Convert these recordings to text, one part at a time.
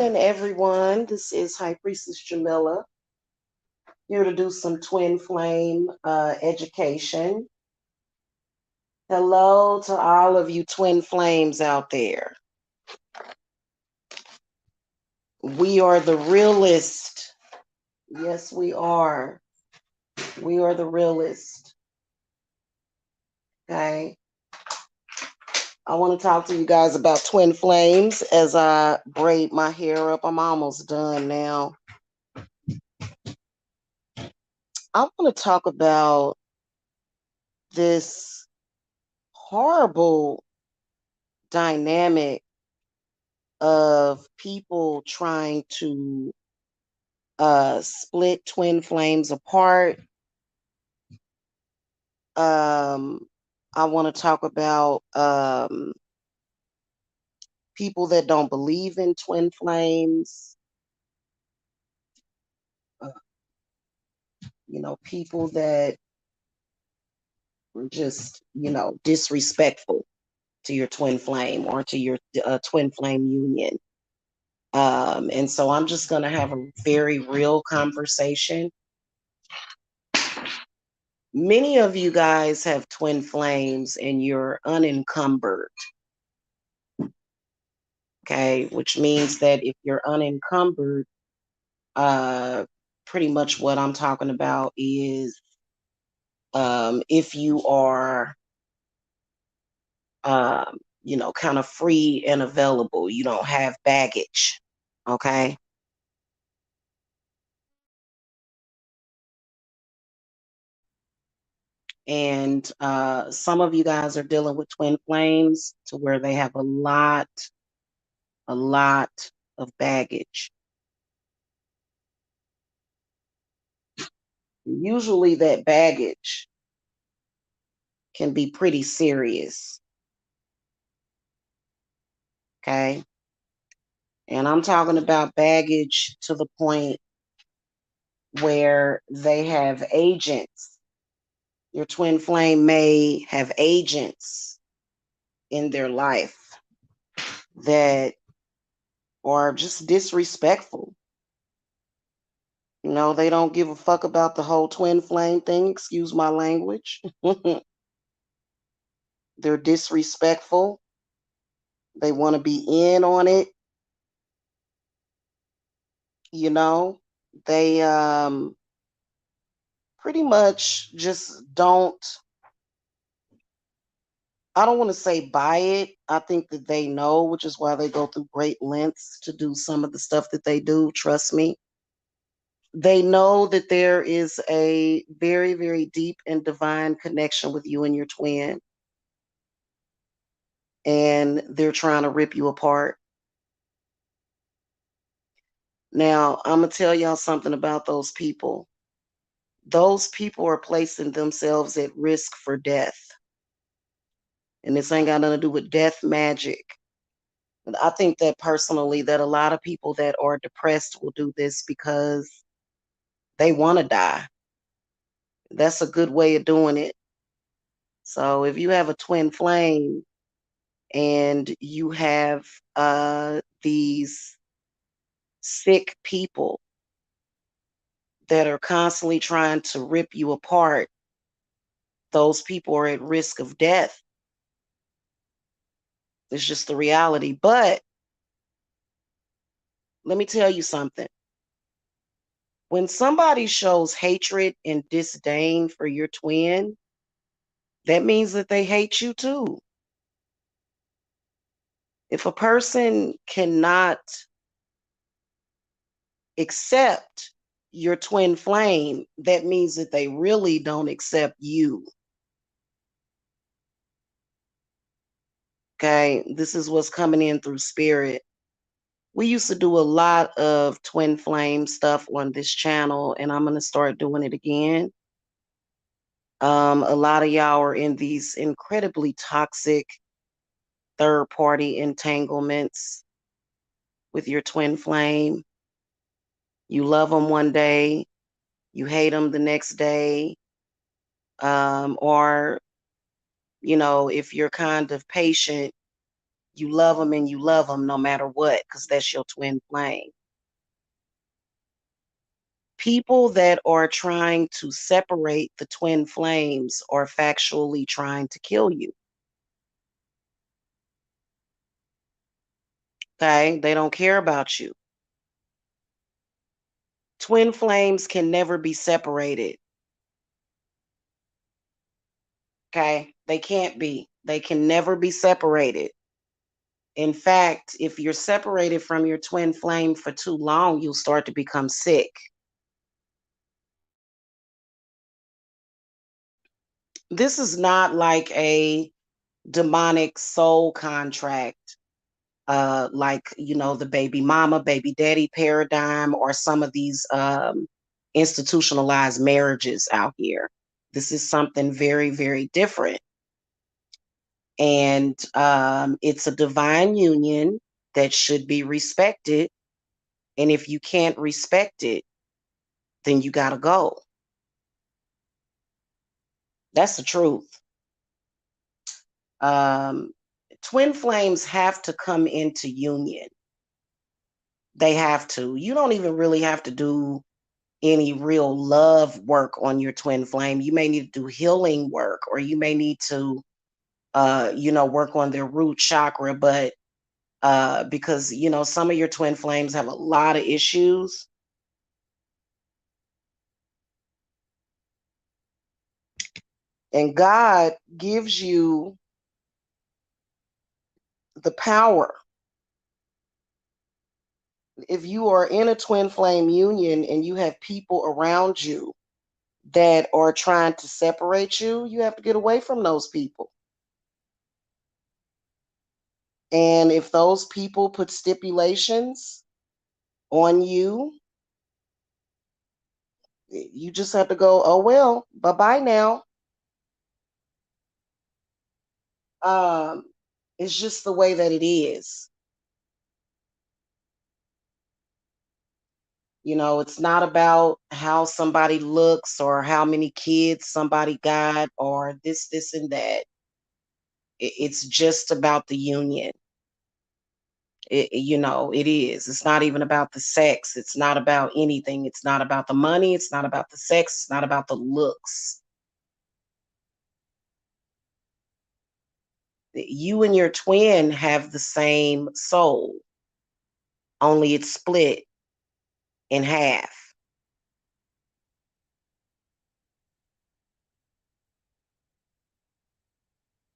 And everyone, this is High Priestess Jamila, here to do some twin flame education. Hello to all of you twin flames out there. We are the realest. Yes, we are. We are the realest. Okay. I want to talk to you guys about twin flames as I braid my hair up. I'm almost done now. I want to talk about this horrible dynamic of people trying to split twin flames apart. I want to talk about people that don't believe in twin flames. Uh, people that are just, disrespectful to your twin flame or to your twin flame union. And so I'm just going to have a very real conversation. Many of you guys have twin flames and you're unencumbered. Okay, which means that if you're unencumbered, pretty much what I'm talking about is if you are, kind of free and available, you don't have baggage. Okay. And some of you guys are dealing with twin flames to where they have a lot of baggage. Usually that baggage can be pretty serious. Okay. And I'm talking about baggage to the point where they have agents. Your twin flame may have agents in their life that are just disrespectful. They don't give a fuck about the whole twin flame thing. Excuse my language. They're disrespectful. They want to be in on it. You know, they pretty much just don't, I don't want to say buy it. I think that they know, which is why they go through great lengths to do some of the stuff that they do. Trust me. They know that there is a very, very deep and divine connection with you and your twin, and they're trying to rip you apart. Now, I'm going to tell y'all something about those people. Those people are placing themselves at risk for death. And this ain't got nothing to do with death magic. And I think that personally, that a lot of people that are depressed will do this because they want to die. That's a good way of doing it. So if you have a twin flame and you have these sick people that are constantly trying to rip you apart, those people are at risk of death. It's just the reality. But let me tell you something. When somebody shows hatred and disdain for your twin, that means that they hate you too. If a person cannot accept your twin flame, that means that they really don't accept you. Okay, this is what's coming in through spirit. We used to do a lot of twin flame stuff on this channel, and I'm going to start doing it again. A lot of y'all are in these incredibly toxic third party entanglements with your twin flame. You love them one day, you hate them the next day, or if you're kind of patient, You love them and you love them no matter what, because that's your twin flame. People that are trying to separate the twin flames are factually trying to kill you. Okay? They don't care about you. Twin flames can never be separated. Okay? They can't be. They can never be separated. In fact, if you're separated from your twin flame for too long, you'll start to become sick. This is not like a demonic soul contract, like, the baby mama, baby daddy paradigm, or some of these institutionalized marriages out here. This is something very, very different. And it's a divine union that should be respected. And if you can't respect it, then you got to go. That's the truth. Um, Twin flames have to come into union. They have to. You don't even really have to do any real love work on your twin flame. You may need to do healing work, or you may need to, work on their root chakra. But because, some of your twin flames have a lot of issues. And God gives you the power. If you are in a twin flame union and you have people around you that are trying to separate you, you have to get away from those people. And if those people put stipulations on you, you just have to go, oh, well, bye-bye now. Um, it's just the way that it is. It's not about how somebody looks or how many kids somebody got or this, and that. It's just about the union. It is. It's not even about the sex. It's not about anything. It's not about the money. It's not about the sex. It's not about the looks. You and your twin have the same soul, only it's split in half.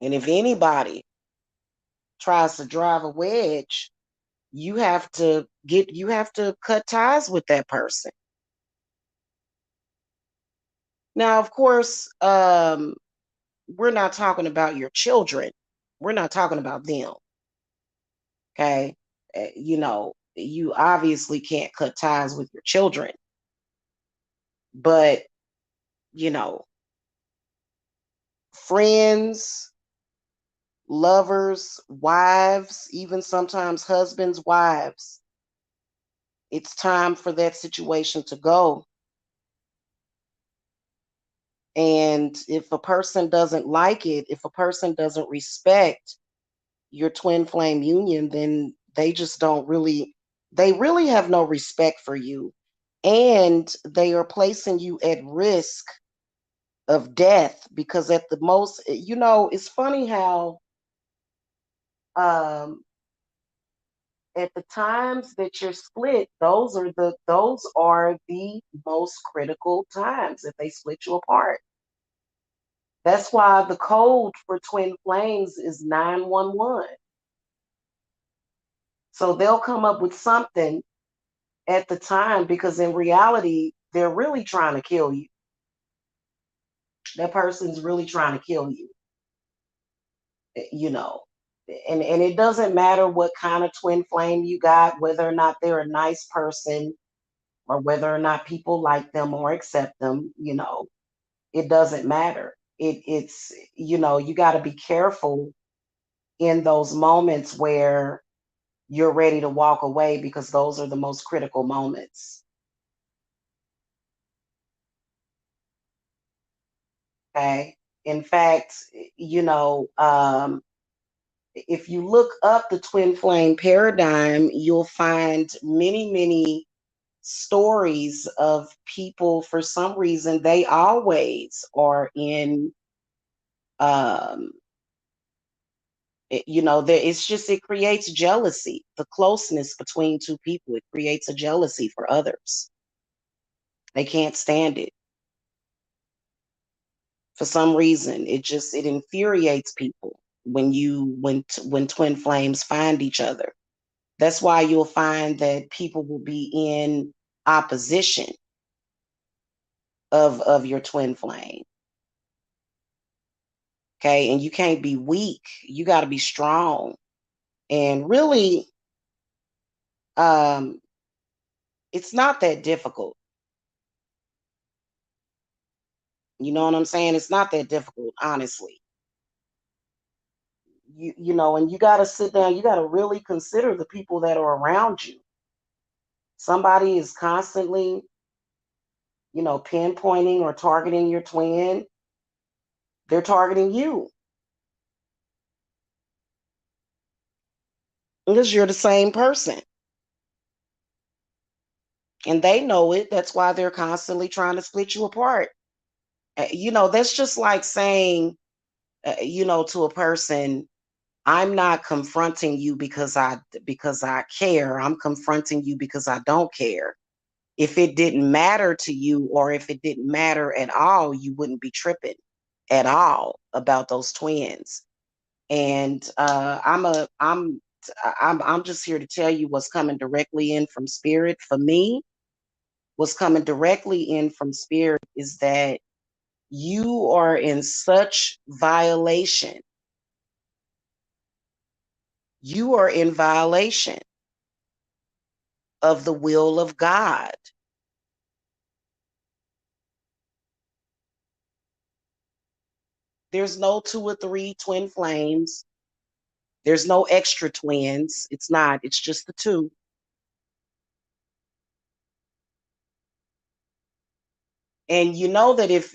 And if anybody tries to drive a wedge, you have to cut ties with that person. Now, of course, we're not talking about your children. We're not talking about them. Okay. You obviously can't cut ties with your children, but, you know, friends, lovers, wives, even sometimes husbands, wives, it's time for that situation to go. And if a person doesn't like it, if a person doesn't respect your twin flame union, then they really have no respect for you. And they are placing you at risk of death because at the most, it's funny how um, at the times that you're split, those are the most critical times that they split you apart. That's why the code for twin flames is 911. So they'll come up with something at the time because in reality, they're really trying to kill you. That person's really trying to kill you, you know. And it doesn't matter what kind of twin flame you got, whether or not they're a nice person or whether or not people like them or accept them, it doesn't matter. It's you got to be careful in those moments where you're ready to walk away because those are the most critical moments. Okay. In fact, you know, um, if you look up the twin flame paradigm, you'll find many, many stories of people, for some reason, they always are in, um, it's just, it creates jealousy. The closeness between two people, it creates a jealousy for others. They can't stand it. For some reason, it infuriates people when twin flames find each other. That's why you'll find that people will be in opposition of your twin flame. Okay, and you can't be weak. You got to be strong. And really, um, it's not that difficult. You know what I'm saying? It's not that difficult, honestly. And you got to sit down. You got to really consider the people that are around you. Somebody is constantly, pinpointing or targeting your twin. They're targeting you because you're the same person. And they know it. That's why they're constantly trying to split you apart. That's just like saying, to a person, I'm not confronting you because I care. I'm confronting you because I don't care. If it didn't matter to you, or if it didn't matter at all, you wouldn't be tripping at all about those twins. And I'm just here to tell you what's coming directly in from spirit. For me, what's coming directly in from spirit is that you are in such violation. You are in violation of the will of God. There's no two or three twin flames. There's no extra twins. It's not. It's just the two. And you know that if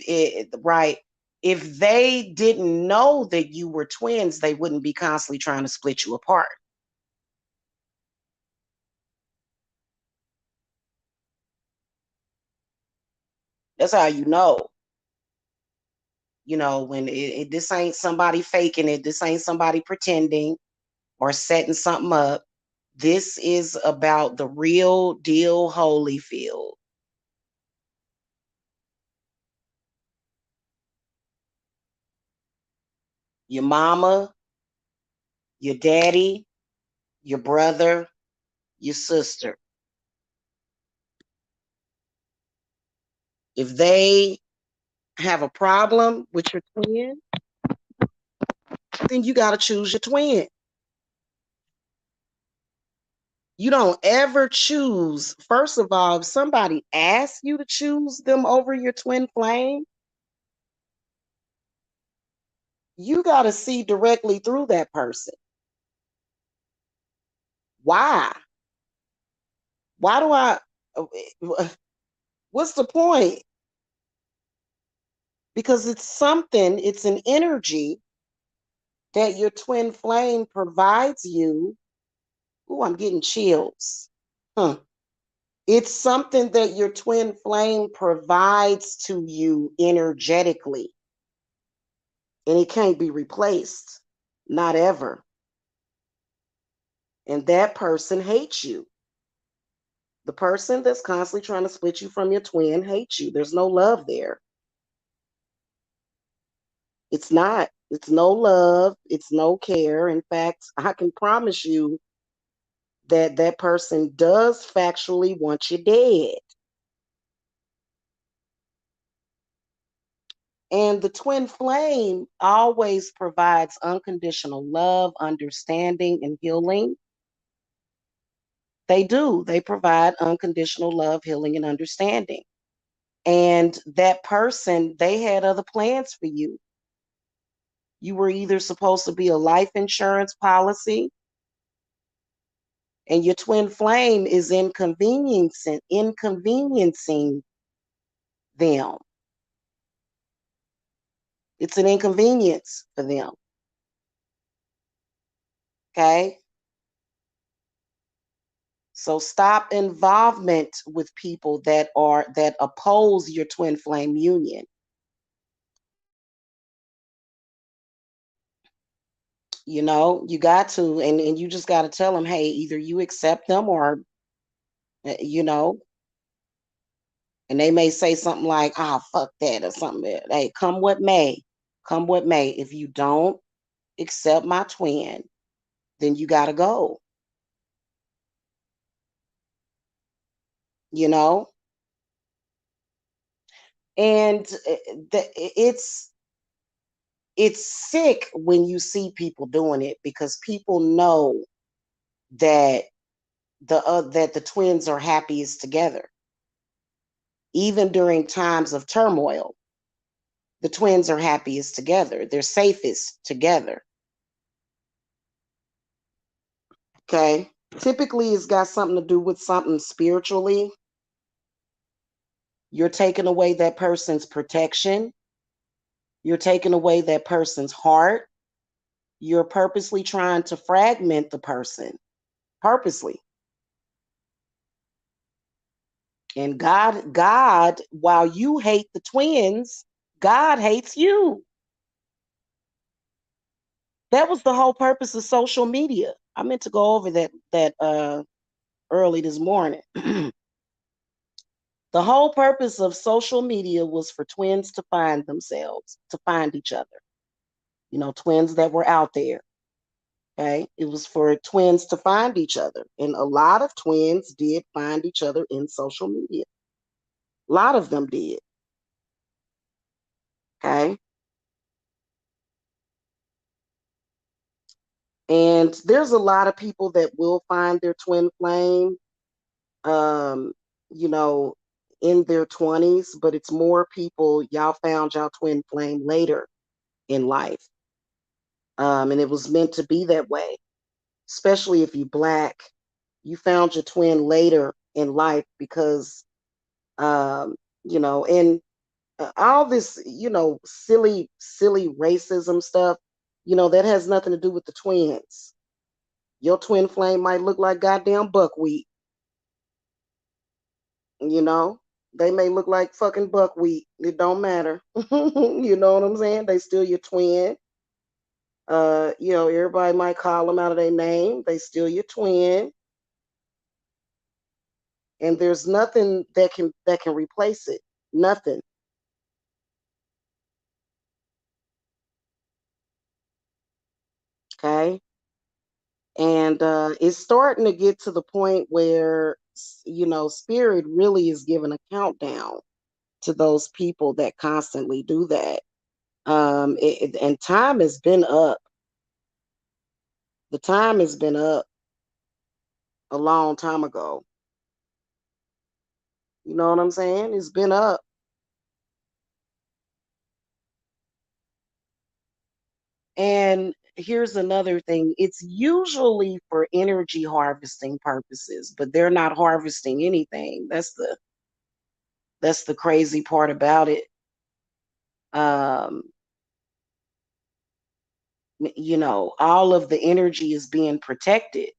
they didn't know that you were twins, they wouldn't be constantly trying to split you apart. That's how you know. When this ain't somebody faking it, this ain't somebody pretending or setting something up. This is about the real deal Holyfield. Your mama, your daddy, your brother, your sister. If they have a problem with your twin, then you got to choose your twin. You don't ever choose. First of all, if somebody asks you to choose them over your twin flame, you got to see directly through that person. Why? Why do I? What's the point? Because it's an energy that your twin flame provides you. Ooh, I'm getting chills. Huh. It's something that your twin flame provides to you energetically, and it can't be replaced. Not ever. And that person hates you. The person that's constantly trying to split you from your twin hates you. There's no love there. It's not. It's no love. It's no care. In fact, I can promise you that that person does factually want you dead. And the twin flame always provides unconditional love, understanding, and healing. They do. They provide unconditional love, healing, and understanding. And that person, they had other plans for you. You were either supposed to be a life insurance policy, and your twin flame is inconveniencing them. It's an inconvenience for them. Okay. So stop involvement with people that oppose your twin flame union. You got to, and you just got to tell them, hey, either you accept them or, uh, you know, and they may say something like, ah, fuck that or something. Hey, come what may, come what may. If you don't accept my twin, then you got to go, you know? And it's sick when you see people doing it because people know that that the twins are happiest together. Even during times of turmoil, the twins are happiest together. They're safest together. Okay. Typically, it's got something to do with something spiritually. You're taking away that person's protection. You're taking away that person's heart. You're purposely trying to fragment the person, purposely. And God, while you hate the twins, God hates you. That was the whole purpose of social media. I meant to go over that early this morning. The whole purpose of social media was for twins to find themselves, to find each other. Twins that were out there. Okay. It was for twins to find each other. And a lot of twins did find each other in social media. A lot of them did. Okay. And there's a lot of people that will find their twin flame, um, you know, in their 20s, but it's more people, y'all found y'all twin flame later in life. And it was meant to be that way, especially if you Black. You found your twin later in life because, um, and all this, silly racism stuff, that has nothing to do with the twins. Your twin flame might look like goddamn buckwheat, you know. They may look like fucking buckwheat. It don't matter. You know what I'm saying? They still your twin. Everybody might call them out of their name. They still your twin. And there's nothing that can replace it. Nothing. Okay. And it's starting to get to the point where spirit really is giving a countdown to those people that constantly do that. And time has been up. The time has been up a long time ago. You know what I'm saying? It's been up. And here's another thing. It's usually for energy harvesting purposes, but they're not harvesting anything. That's the crazy part about it. Um, all of the energy is being protected.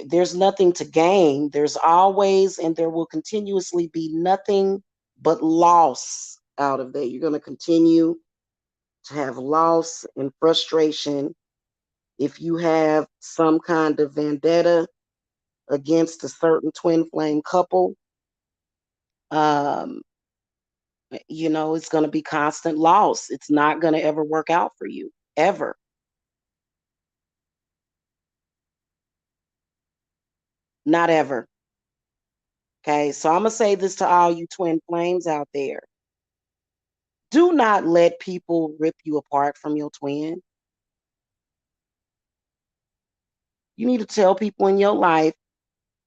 There's nothing to gain. There's always and there will continuously be nothing but loss out of that. You're going to continue to have loss and frustration if you have some kind of vendetta against a certain twin flame couple. um it's going to be constant loss. It's not going to ever work out for you, ever. Not ever. Okay, so I'm going to say this to all you twin flames out there: do not let people rip you apart from your twin. You need to tell people in your life,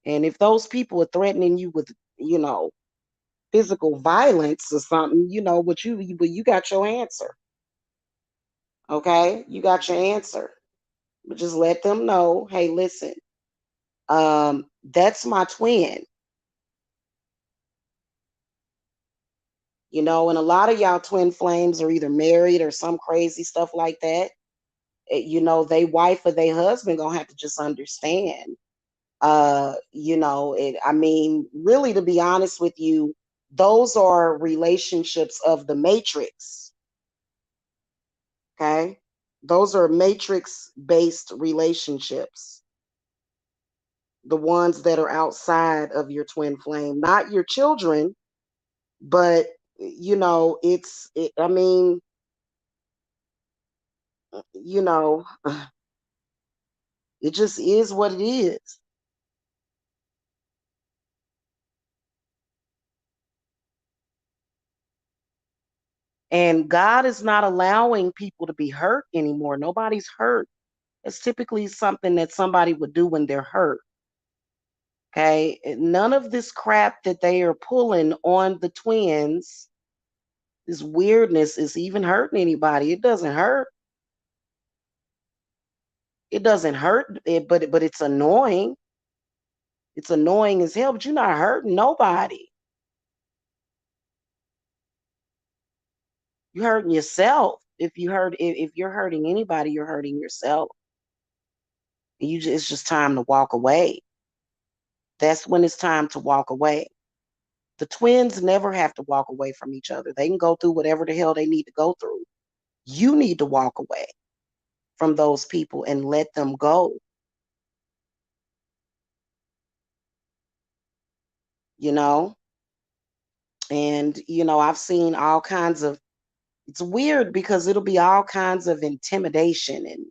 and if those people are threatening you with you know physical violence or something, you got your answer. Okay, you got your answer. But just let them know, hey, listen, that's my twin. And a lot of y'all twin flames are either married or some crazy stuff like that. they wife or they husband gonna have to just understand. I mean, really, to be honest with you, those are relationships of the matrix. Okay. Those are matrix based relationships. The ones that are outside of your twin flame, not your children, but I mean, you know, it just is what it is. And God is not allowing people to be hurt anymore. Nobody's hurt. It's typically something that somebody would do when they're hurt. Okay. None of this crap that they are pulling on the twins, this weirdness, is even hurting anybody. It doesn't hurt. It doesn't hurt, but it's annoying. It's annoying as hell, but you're not hurting nobody. You're hurting yourself. If you're hurting anybody, you're hurting yourself. It's just time to walk away. That's when it's time to walk away. The twins never have to walk away from each other. They can go through whatever the hell they need to go through. You need to walk away from those people and let them go. You know, and I've seen all kinds of. It's weird because it'll be all kinds of intimidation and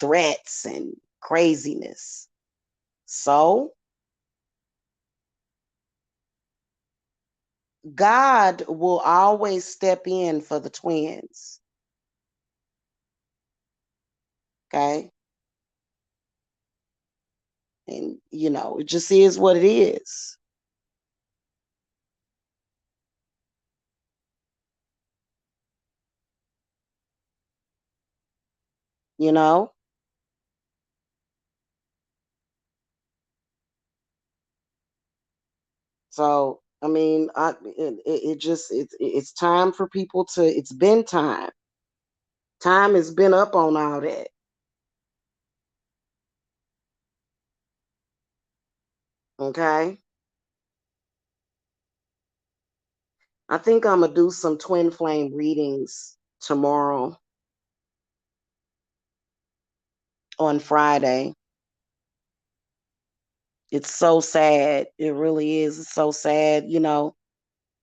threats and craziness. So God will always step in for the twins. Okay. And, it just is what it is. You know? So, I mean, it's time for people to, it's been time. Time has been up on all that. Okay. I think I'm going to do some twin flame readings tomorrow on Friday. It's so sad. It really is. It's so sad.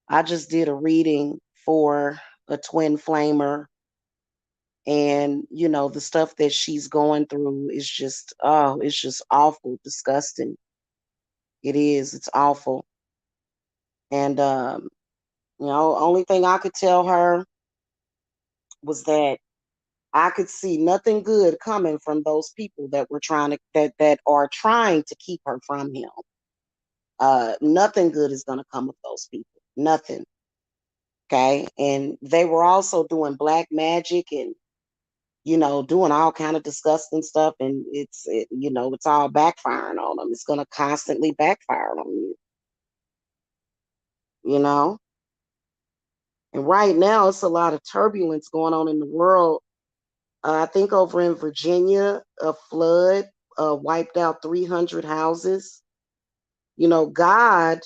I just did a reading for a twin flamer, and the stuff that she's going through is just, oh, it's just awful, disgusting. It is. It's awful. And only thing I could tell her was that I could see nothing good coming from those people that were trying to that are trying to keep her from him. Nothing good is going to come of those people. Nothing. Okay. And they were also doing black magic and, doing all kind of disgusting stuff. And it's all backfiring on them. It's going to constantly backfire on you, you know? And right now, it's a lot of turbulence going on in the world. I think over in Virginia, a flood wiped out 300 houses. God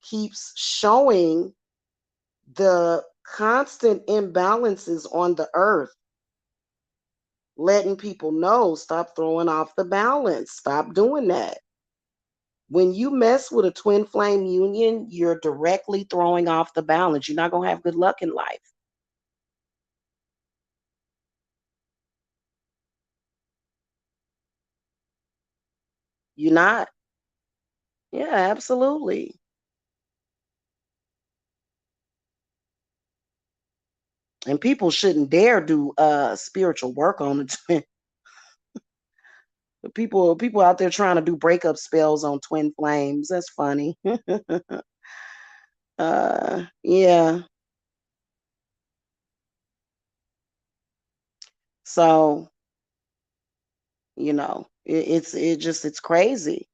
keeps showing the constant imbalances on the earth, letting people know, stop throwing off the balance, stop doing that. When you mess with a twin flame union, you're directly throwing off the balance. You're not going to have good luck in life. You're not. Yeah, absolutely. And people shouldn't dare do spiritual work on the twin. People out there trying to do breakup spells on twin flames. That's funny. Yeah. So, it's crazy.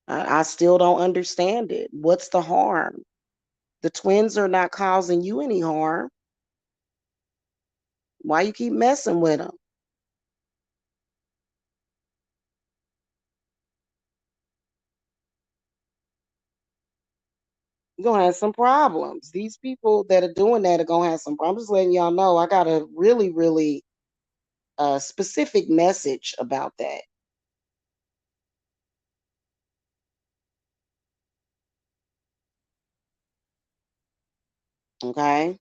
I still don't understand it. What's the harm? The twins are not causing you any harm. Why you keep messing with them? You're gonna have some problems. These people that are doing that are gonna have some problems. I'm just letting y'all know I got a really, really specific message about that. Okay.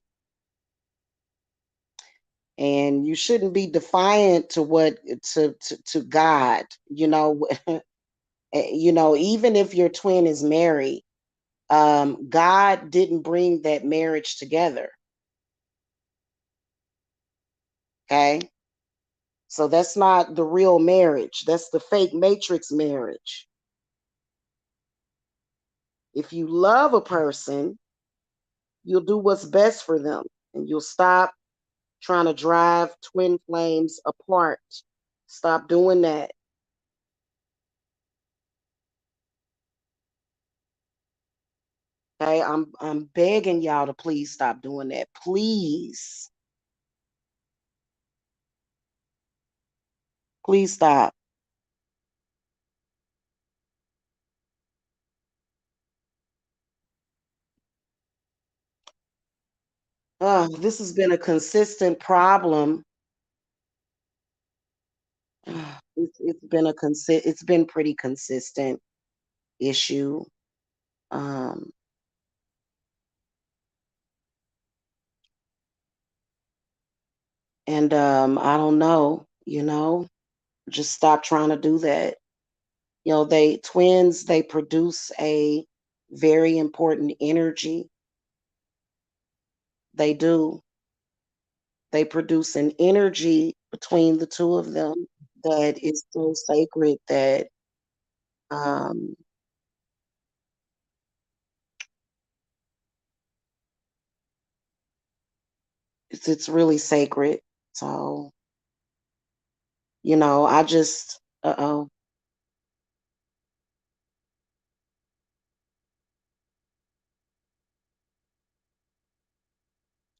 And you shouldn't be defiant to what to God. Even if your twin is married, God didn't bring that marriage together. Okay. So that's not the real marriage. That's the fake matrix marriage. If you love a person, you'll do what's best for them and you'll stop trying to drive twin flames apart. Stop doing that. Okay, I'm begging y'all to please stop doing that. Please. Please stop. This has been a consistent problem. It's been pretty consistent issue. Um, and I don't know, just stop trying to do that. They twins, they produce a very important energy. They do. They produce an energy between the two of them that is so sacred that um it's really sacred. So, I just uh-oh.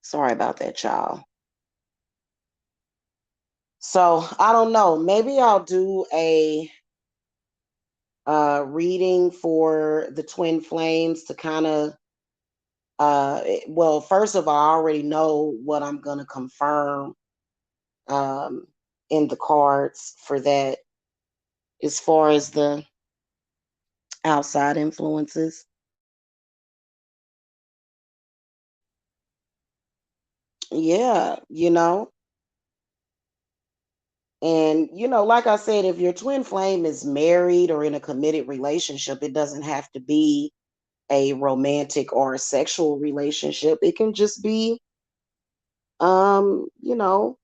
Sorry about that, y'all. So I don't know. Maybe I'll do a reading for the twin flames to kind of well, first of all, I already know what I'm gonna confirm um in the cards for that as far as the outside influences. Yeah, and like I said, if your twin flame is married or in a committed relationship, it doesn't have to be a romantic or a sexual relationship. It can just be um, you know,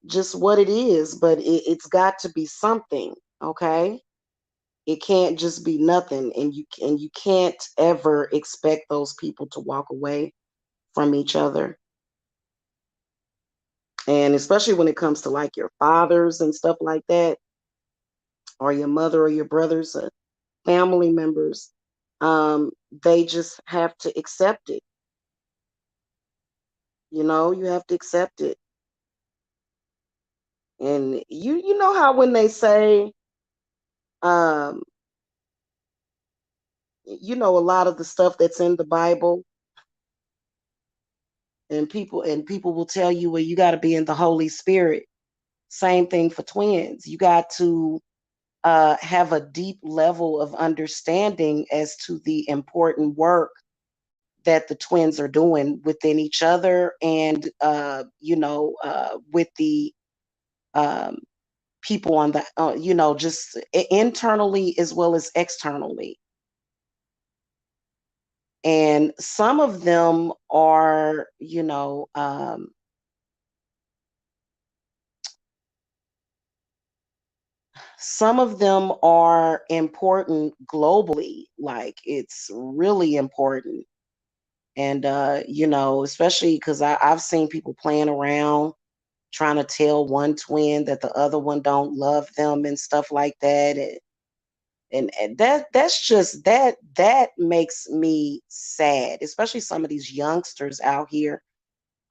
just what it is, but it's got to be something, okay? It can't just be nothing, and you can't ever expect those people to walk away from each other. And especially when it comes to like your fathers and stuff like that, or your mother or your brothers, family members, they just have to accept it. You have to accept it. And you know how when they say, um, a lot of the stuff that's in the Bible, and people will tell you, well, you got to be in the Holy Spirit. Same thing for twins. You got to have a deep level of understanding as to the important work that the twins are doing within each other and with the um, people on the just internally as well as externally. And some of them are some of them are important globally, like it's really important. And especially because I've seen people playing around trying to tell one twin that the other one don't love them and stuff like that. And that's just that makes me sad, especially some of these youngsters out here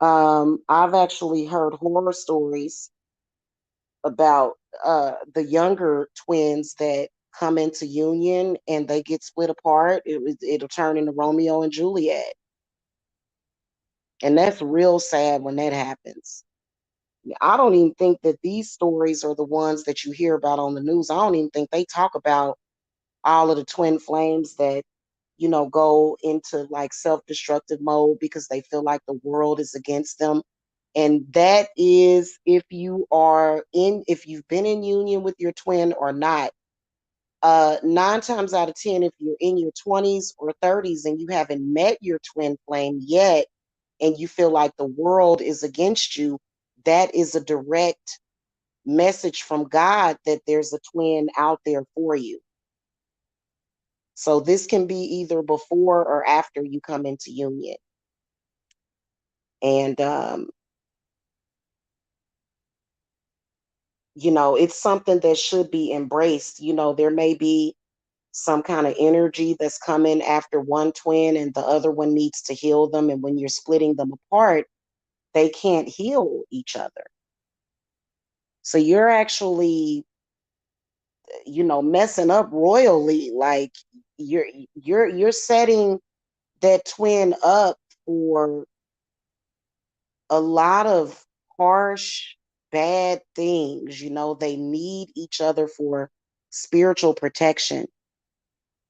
I've actually heard horror stories about the younger twins that come into union and they get split apart. It'll turn into Romeo and Juliet, and that's real sad when that happens. I don't even think that these stories are the ones that you hear about on the news. I don't even think they talk about all of the twin flames that go into like self-destructive mode because they feel like the world is against them. And that is if you've been in union with your twin or not. 9 times out of 10, if you're in your 20s or 30s and you haven't met your twin flame yet, and you feel like the world is against you, that is a direct message from God that there's a twin out there for you. So this can be either before or after you come into union. And it's something that should be embraced. There may be some kind of energy that's coming after one twin and the other one needs to heal them. And when you're splitting them apart, they can't heal each other. So you're actually, messing up royally. Like you're you're setting that twin up for a lot of harsh, bad things. They need each other for spiritual protection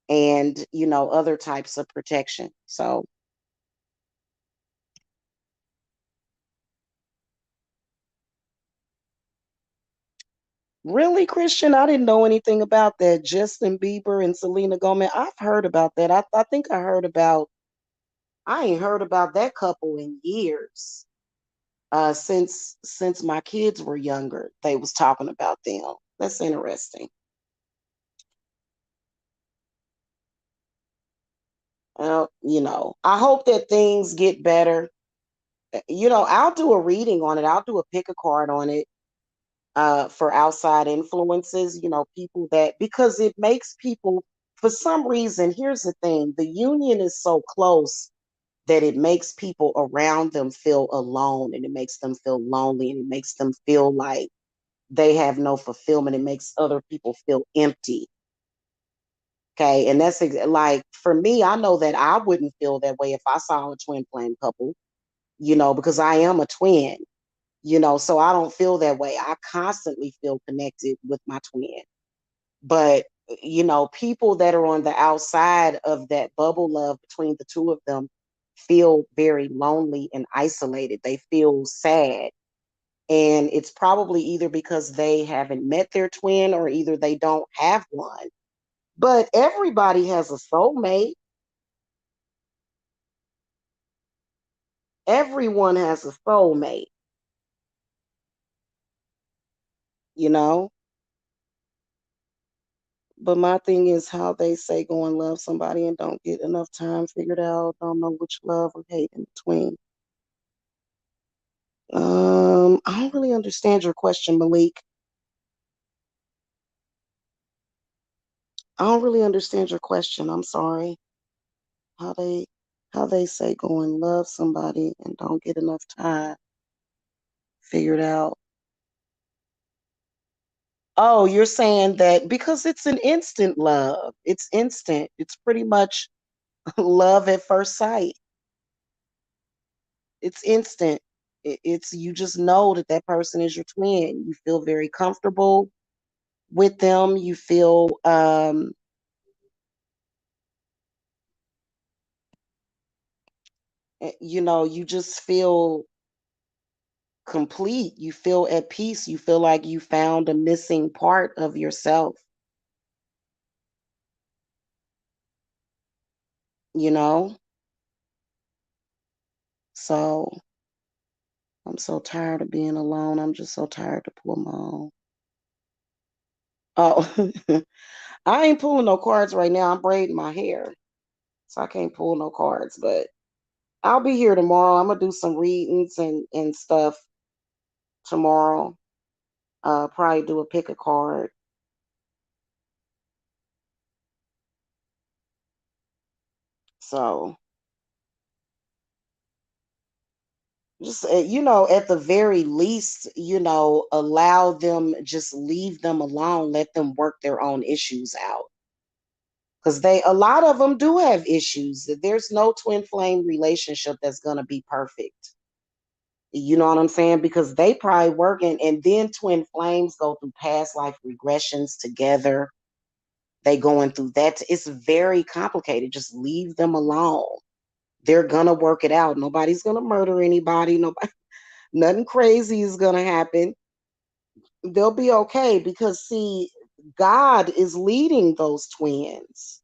and, other types of protection. So, really, Christian, I didn't know anything about that. Justin Bieber and Selena Gomez. I've heard about that. I think I ain't heard about that couple in years. Since my kids were younger, they was talking about them. That's interesting. I hope that things get better. I'll do a reading on it. I'll do a pick a card on it for outside influences, people that, because it makes people, for some reason, here's the thing, the union is so close that it makes people around them feel alone and it makes them feel lonely and it makes them feel like they have no fulfillment. It makes other people feel empty. Okay. And that's like, for me, I know that I wouldn't feel that way if I saw a twin flame couple, because I am a twin, so I don't feel that way. I constantly feel connected with my twin. But, people that are on the outside of that bubble love between the two of them feel very lonely and isolated. They feel sad. And it's probably either because they haven't met their twin or either they don't have one. But everybody has a soulmate. Everyone has a soulmate, you know? But my thing is how they say go and love somebody and don't get enough time figured out, don't know which love or hate in between. I don't really understand your question, Malik. I don't really understand your question. I'm sorry. How they how they say go and love somebody and don't get enough time figured out. Oh, you're saying that because it's an instant love. It's instant. It's pretty much love at first sight. It's instant. It's you just know that that person is your twin. You feel very comfortable with them. You feel you just feel complete. You feel at peace. You feel like you found a missing part of yourself, you know? So I'm so tired of being alone. I'm just so tired to pull my own. Oh, I ain't pulling no cards right now. I'm braiding my hair. So I can't pull no cards, but I'll be here tomorrow. I'm gonna do some readings and stuff tomorrow. Probably do a pick a card. So Just, at the very least, allow them, just leave them alone, let them work their own issues out. Because a lot of them do have issues. There's no twin flame relationship that's going to be perfect. You know what I'm saying? Because they probably working, and then twin flames go through past life regressions together. They going through that. It's very complicated. Just leave them alone. They're gonna work it out. Nobody's gonna murder anybody. Nobody, nothing crazy is gonna happen. They'll be okay because, see, God is leading those twins.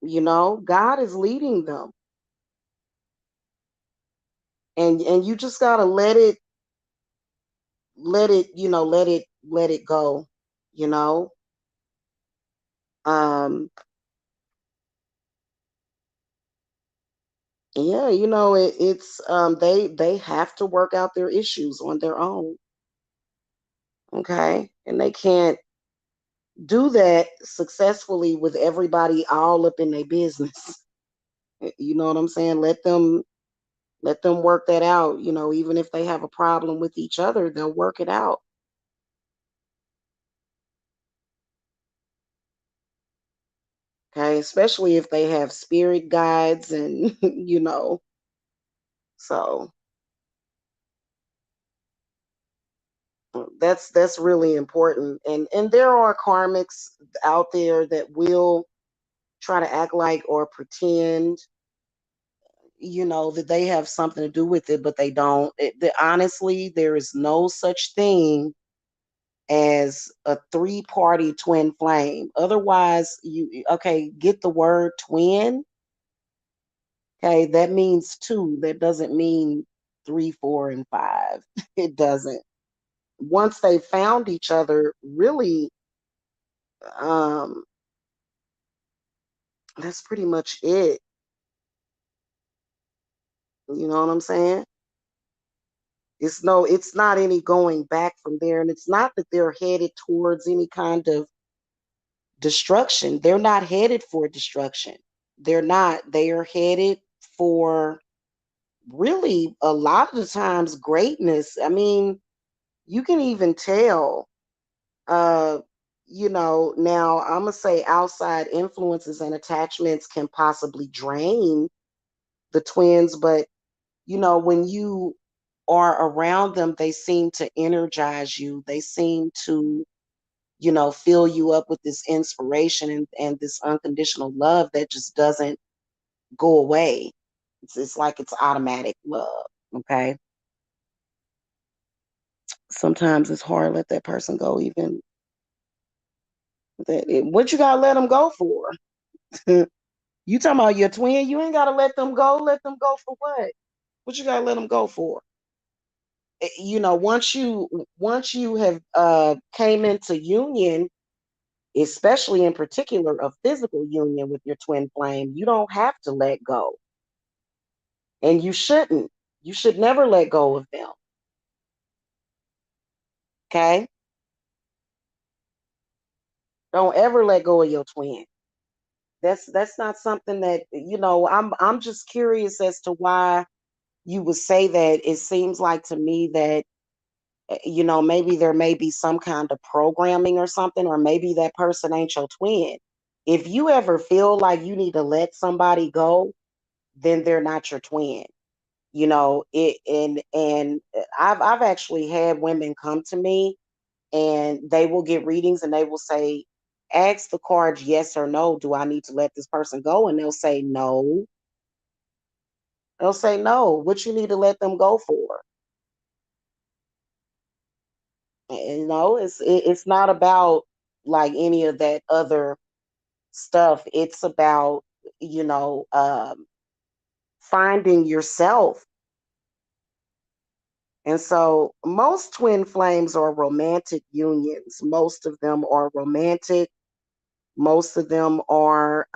God is leading them, and you just gotta let it go. You know, um, yeah, they have to work out their issues on their own. Okay, and they can't do that successfully with everybody all up in their business. You know what I'm saying? Let them work that out. Even if they have a problem with each other, they'll work it out. Okay, especially if they have spirit guides and so that's really important. And there are karmics out there that will try to act like or pretend that they have something to do with it, but they don't. Honestly, there is no such thing as a three-party twin flame. Otherwise, okay, get the word twin. Okay, that means two. That doesn't mean three, four, and five. It doesn't. Once they found each other, really, um, that's pretty much it. You know what I'm saying? It's not any going back from there. And it's not that they're headed towards any kind of destruction. They're not headed for destruction. They're not. They are headed for, really, a lot of the times, greatness. I mean, you can even tell, uh, now I'm going to say outside influences and attachments can possibly drain the twins, but, when you are around them, they seem to energize you. They seem to, fill you up with this inspiration and this unconditional love that just doesn't go away. It's like it's automatic love. Okay. Sometimes it's hard to let that person go, even what you gotta let them go for? You talking about your twin? You ain't gotta let them go. Let them go for what? What you gotta let them go for? Once you have came into union, especially in particular a physical union with your twin flame, you don't have to let go. And you shouldn't. You should never let go of them. Okay? Don't ever let go of your twin. That's not something that, I'm just curious as to why you would say that. It seems like to me that, maybe there may be some kind of programming or something, or maybe that person ain't your twin. If you ever feel like you need to let somebody go, then they're not your twin. It and I've actually had women come to me, and they will get readings, and they will say, ask the cards yes or no, do I need to let this person go? And they'll say no. They'll say no. What you need to let them go for? And, it's not about like any of that other stuff. It's about, you know um, finding yourself. And so most twin flames are romantic unions. Most of them are romantic. Most of them are,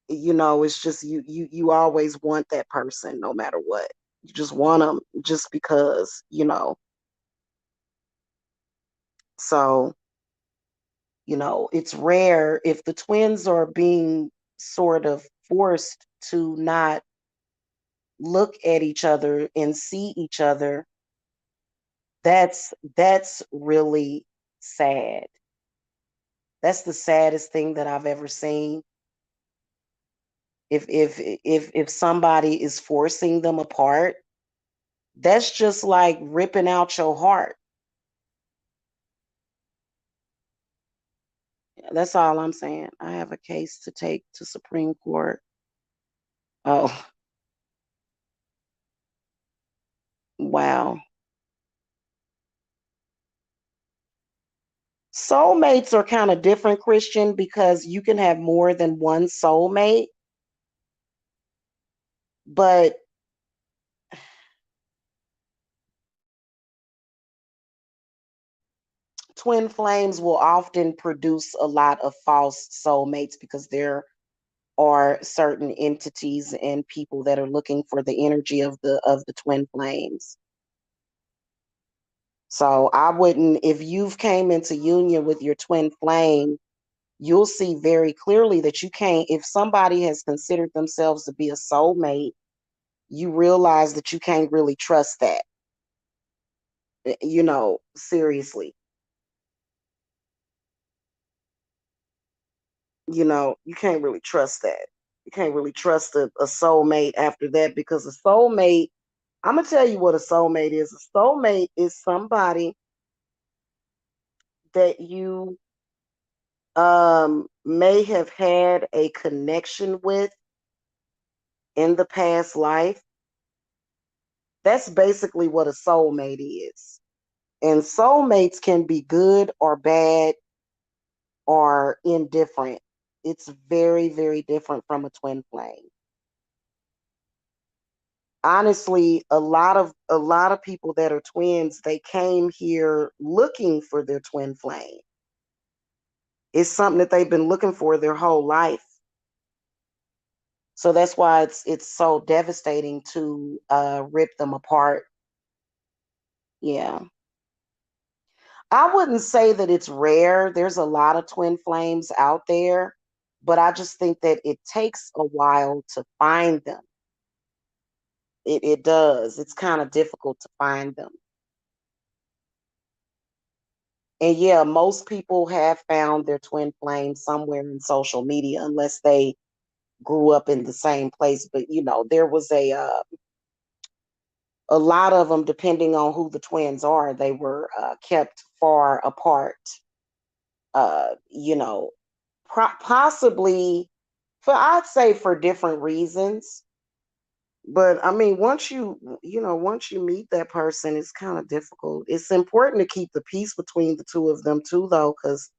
it's just you always want that person no matter what. You just want them just because. So, it's rare if the twins are being sort of forced to not look at each other and see each other, that's really sad. That's the saddest thing that I've ever seen. If somebody is forcing them apart, that's just like ripping out your heart. That's all I'm saying. I have a case to take to Supreme Court. Oh, wow. Soulmates are kind of different, Christian, because you can have more than one soulmate, but twin flames will often produce a lot of false soulmates because there are certain entities and people that are looking for the energy of the twin flames. So I wouldn't, if you've came into union with your twin flame, you'll see very clearly that you can't, if somebody has considered themselves to be a soulmate, you realize that you can't really trust that. Seriously. You can't really trust that. You can't really trust a soulmate after that, because a soulmate, I'm gonna tell you what a soulmate is. A soulmate is somebody that you may have had a connection with in the past life. That's basically what a soulmate is. And soulmates can be good or bad or indifferent. It's very, very different from a twin flame. Honestly, a lot of people that are twins, they came here looking for their twin flame. It's something that they've been looking for their whole life. So that's why it's so devastating to rip them apart. Yeah. I wouldn't say that it's rare. There's a lot of twin flames out there, but I just think that it takes a while to find them. It does. It's kind of difficult to find them. And yeah, most people have found their twin flame somewhere in social media, unless they grew up in the same place. But there was a lot of them, depending on who the twins are, they were kept far apart. You know, possibly I'd say for different reasons. But I mean, once you meet that person, it's kind of difficult. It's important to keep the peace between the two of them too, though, because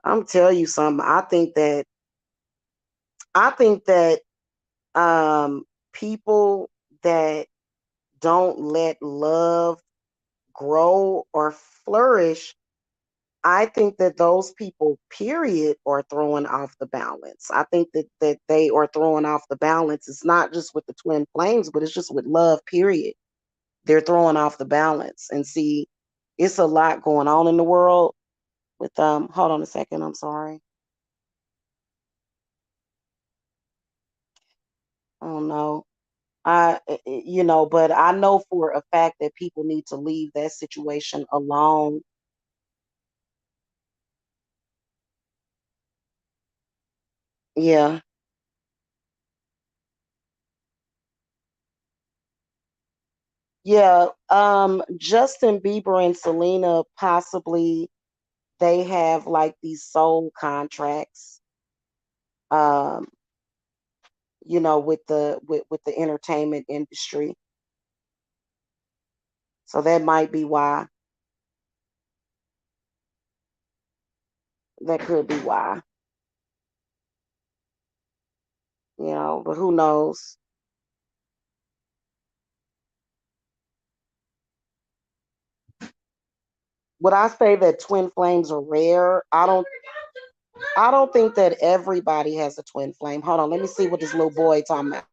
I'm tell you something. I think that people that don't let love grow or flourish, I think that those people, period, are throwing off the balance. I think that they are throwing off the balance. It's not just with the twin flames, but it's just with love, period. They're throwing off the balance. And see, it's a lot going on in the world with hold on a second, I'm sorry. I don't know. But I know for a fact that people need to leave that situation alone. Yeah. Yeah. Justin Bieber and Selena, possibly they have like these soul contracts, um, with the entertainment industry. So that might be why. That could be why. But who knows? Would I say that twin flames are rare? I don't think that everybody has a twin flame. Hold on, let me see what this little boy talking about.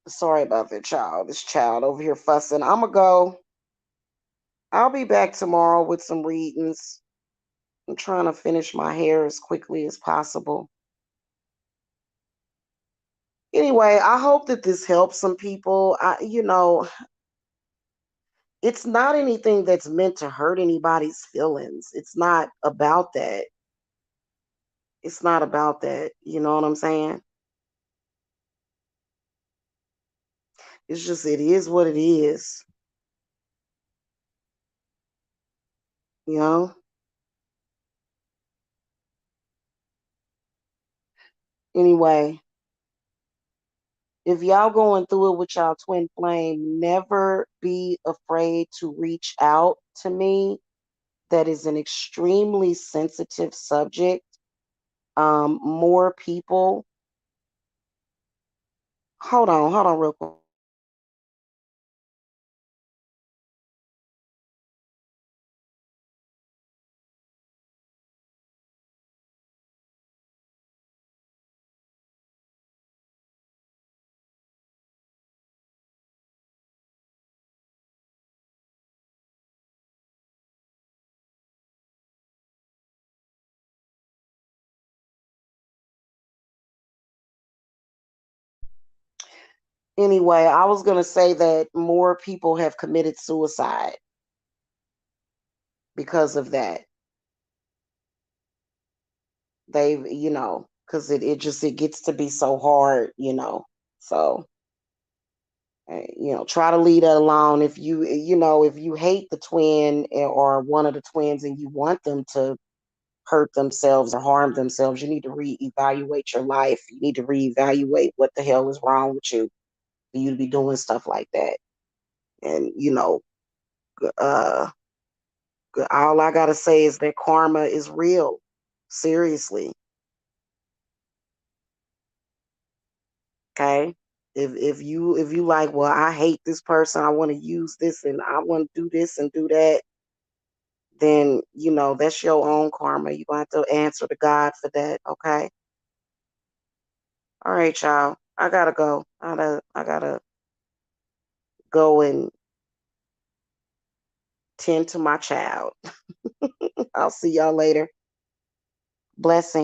Sorry about that child. This child over here fussing. I'ma go. I'll be back tomorrow with some readings. I'm trying to finish my hair as quickly as possible. Anyway, I hope that this helps some people. It's not anything that's meant to hurt anybody's feelings. It's not about that. It's not about that. You know what I'm saying? It's just, it is what it is. You know? Anyway, if y'all going through it with y'all twin flame, never be afraid to reach out to me. That is an extremely sensitive subject. More people. Hold on, real quick. Anyway, I was gonna say that more people have committed suicide because of that. They've, because it gets to be so hard. So, try to leave that alone. If you hate the twin or one of the twins and you want them to hurt themselves or harm themselves, you need to reevaluate your life. You need to reevaluate what the hell is wrong with you for you to be doing stuff like that. And, uh, all I gotta say is that karma is real. Seriously. Okay. If you like, well, I hate this person, I want to use this and I want to do this and do that, then that's your own karma. You're gonna have to answer to God for that. Okay. All right, y'all. I gotta go. I gotta go and tend to my child. I'll see y'all later. Blessings.